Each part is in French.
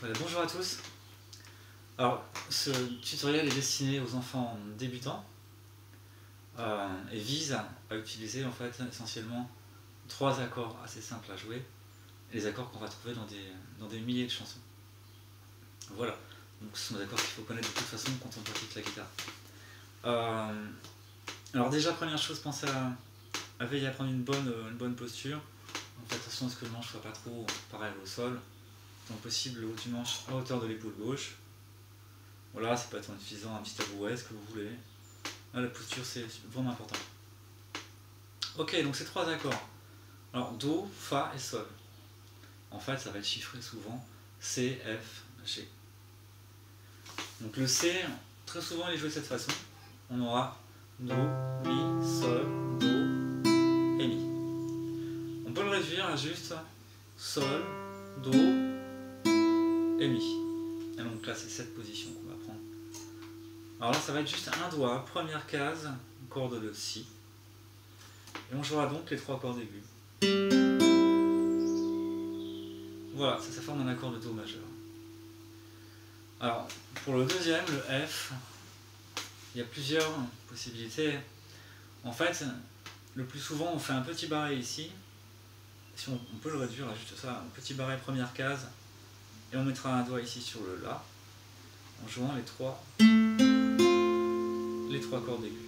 Voilà, bonjour à tous. Alors, ce tutoriel est destiné aux enfants débutants et vise à utiliser en fait essentiellement trois accords assez simples à jouer, et les accords qu'on va trouver dans des milliers de chansons. Voilà, donc ce sont des accords qu'il faut connaître de toute façon quand on pratique la guitare. Alors déjà, première chose, pensez à veiller à prendre une bonne posture. En fait, attention à ce que le manche ne soit pas trop pareil au sol. Tant possible, le haut du manche à hauteur de l'épaule gauche. Voilà, ça peut être en utilisant un petit tabouret, ce que vous voulez. Là, la posture, c'est vraiment important. Ok, donc ces trois accords. Alors, Do, Fa et Sol. En fait, ça va être chiffré souvent C, F, G. Donc le C, très souvent, il est joué de cette façon. On aura Do, Mi, Sol, Do et Mi. On peut le réduire à juste Sol, Do et Mi. Et donc là, c'est cette position qu'on va prendre. Alors là, ça va être juste un doigt, première case, corde de Si. Et on jouera donc les trois cordes aiguës. Voilà, ça forme un accord de Do majeur. Alors, pour le deuxième, le F, il y a plusieurs possibilités. En fait, le plus souvent, on fait un petit barré ici. Si on peut le réduire à juste ça, un petit barré première case, et on mettra un doigt ici sur le La, en jouant les trois cordes aiguës.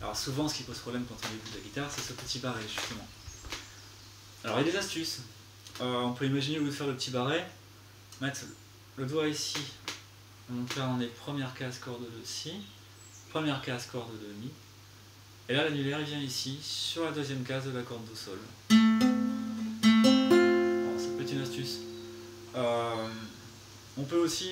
Alors souvent, ce qui pose problème quand on débute la guitare, c'est ce petit barré, justement. Alors il y a des astuces. On peut imaginer, au lieu de faire le petit barré, mettre le doigt ici. Donc là, on est première case, corde de Si, première case, corde de Mi. Et là, l'annulaire, il vient ici, sur la deuxième case de la corde Do Sol. Alors, ça peut être une astuce. On peut aussi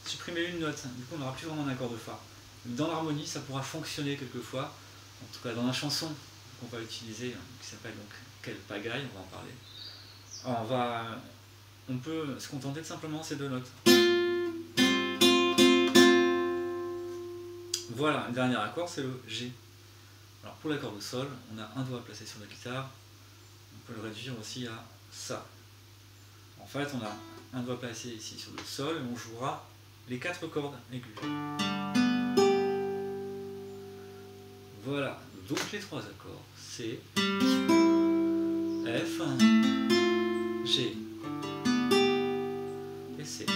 supprimer une note. Du coup, on n'aura plus vraiment un accord de Fa. Dans l'harmonie, ça pourra fonctionner quelquefois. En tout cas, dans la chanson qu'on va utiliser, qui s'appelle donc Quelle pagaille, on va en parler. On peut se contenter de simplement ces deux notes. Voilà, le dernier accord, c'est le G. Alors pour l'accord de Sol, on a un doigt placé sur la guitare. On peut le réduire aussi à Ça. En fait, on a un doigt placé ici sur le Sol et on jouera les quatre cordes aiguës. Voilà, donc les trois accords, C, F, G et C.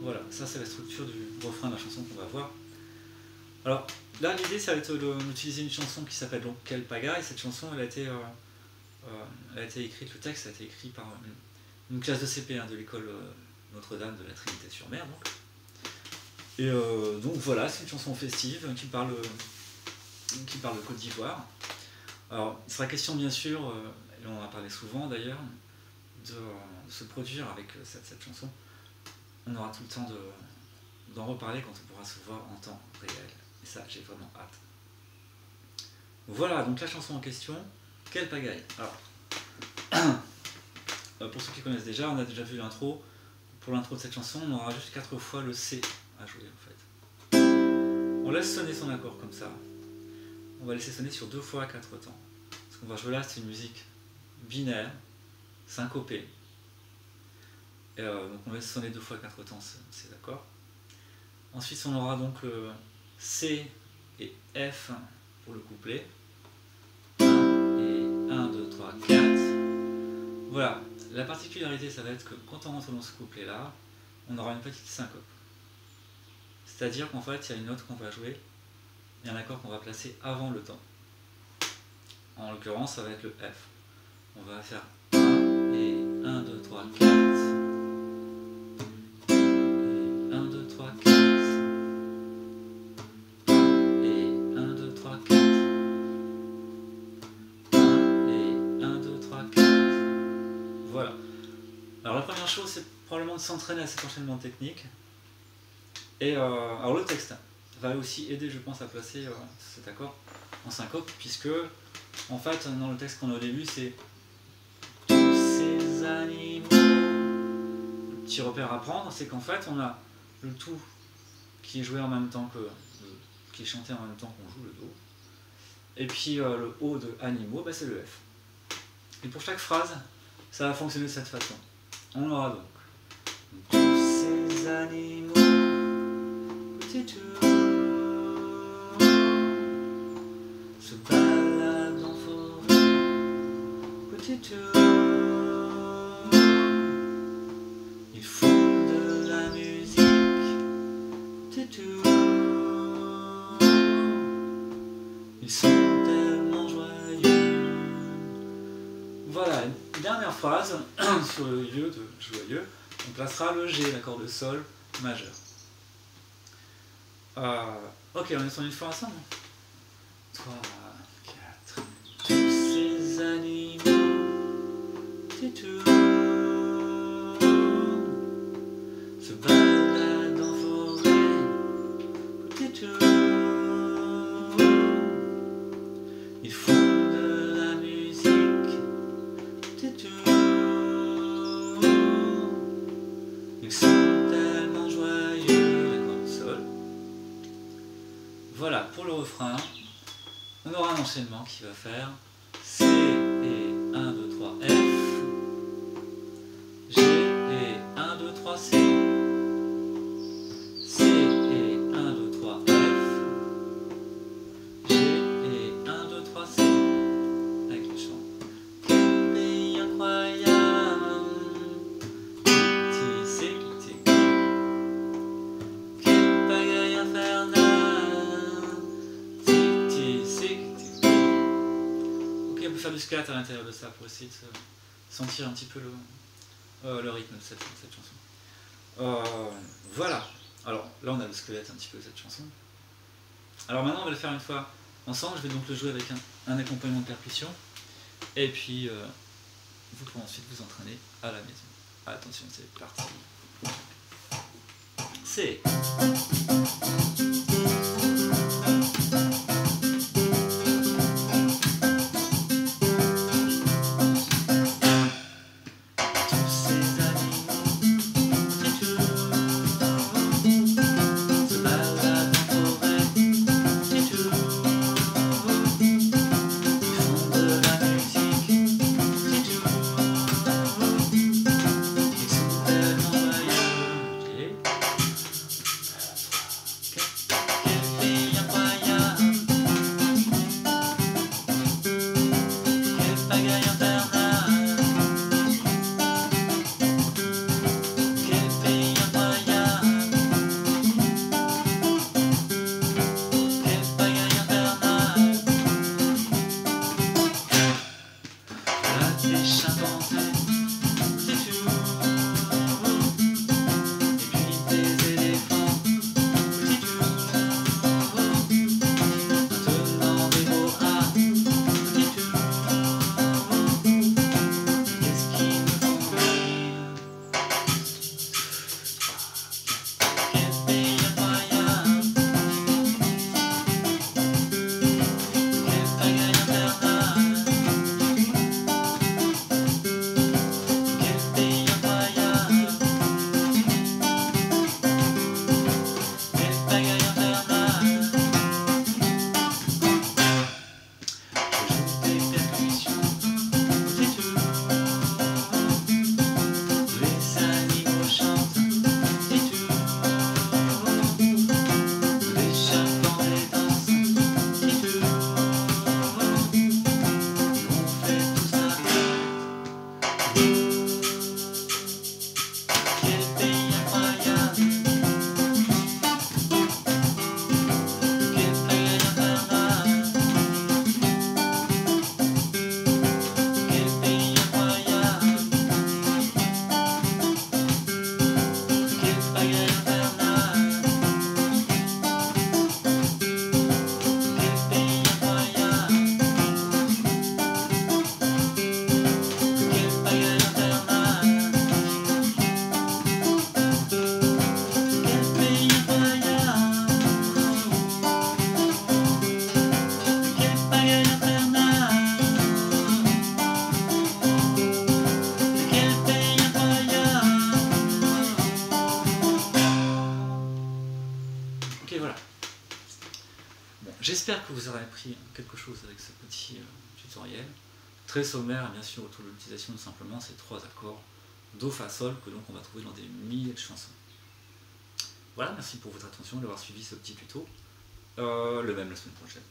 Voilà, ça c'est la structure du refrain de la chanson qu'on va voir. Alors là, l'idée, ça va être d'utiliser une chanson qui s'appelle donc Quelle pagaille. Cette chanson, elle a été écrite, le texte a été écrit par une classe de CP1 de l'école Notre-Dame de la Trinité-sur-Mer. Et donc voilà, c'est une chanson festive qui parle de Côte d'Ivoire. Alors, il sera question bien sûr, et on en a parlé souvent d'ailleurs, de se produire avec cette chanson. On aura tout le temps d'en reparler quand on pourra se voir en temps réel. Et ça, j'ai vraiment hâte. Voilà, donc la chanson en question, Quelle pagaille. Alors, pour ceux qui connaissent déjà, on a déjà vu l'intro. Pour l'intro de cette chanson, on aura juste 4 fois le C à jouer en fait. On laisse sonner son accord comme ça. On va laisser sonner sur 2 fois 4 temps. Ce qu'on va jouer là, c'est une musique binaire, syncopée. Et donc on laisse sonner 2 fois 4 temps ces accords. Ensuite, on aura donc le C et F pour le couplet. 1 et 1, 2, 3, 4. Voilà, la particularité, ça va être que quand on rentre dans ce couplet-là, on aura une petite syncope. C'est-à-dire qu'en fait, il y a une note qu'on va jouer et un accord qu'on va placer avant le temps. En l'occurrence, ça va être le F. On va faire 1 et 1, 2, 3, 4. Et 1, 2, 3, 4. Et 1, 2, 3, 4. 1 et 1, 2, 3, 4. Voilà. Alors la première chose, c'est probablement de s'entraîner à cet enchaînement technique. Et alors le texte va aussi aider, je pense, à placer cet accord en syncope, puisque en fait, dans le texte qu'on a au début, c'est tous ces animaux. Le petit repère à prendre, c'est qu'en fait, on a le tout qui est joué en même temps qui est chanté en même temps qu'on joue le Do. Et puis le O de animaux, c'est le F. Et pour chaque phrase, ça va fonctionner de cette façon. On aura donc tous ces animaux, petits tours, se baladent en forêt, petits tours, ils font de la musique, petits tours, ils sont tellement joyeux. Voilà, une dernière phrase sur le lieu de joyeux. On placera le G, l'accord de sol majeur. Ok, on est sur une fois ensemble. 3, 4. Tous ces animaux, petits tours, se baladent en forêt, petits tours, ils font de la musique, petits tours, ils sont tellement joyeux, l'accord de sol. Voilà, pour le refrain, on aura un enchaînement qui va faire C et 1, 2, 3, F, G et 1, 2, 3, C, C et 1, 2, 3, F, G et 1, 2, 3, C, avec le chant. Quel pays incroyable, c'est cliqué. Quelle pagaille infernale, ok, on peut faire du scat à l'intérieur de ça pour essayer de sentir un petit peu le rythme de cette chanson. Voilà. Alors là on a le squelette un petit peu de cette chanson. Alors maintenant on va le faire une fois ensemble. Je vais donc le jouer avec un accompagnement de percussion. Et puis vous pourrez ensuite vous entraîner à la maison. Attention, c'est parti. C'est... J'espère que vous aurez appris quelque chose avec ce petit tutoriel. Très sommaire, bien sûr, autour de l'utilisation de simplement ces trois accords do, fa, sol, que donc on va trouver dans des milliers de chansons. Voilà, merci pour votre attention, d'avoir suivi ce petit tuto. Le même la semaine prochaine.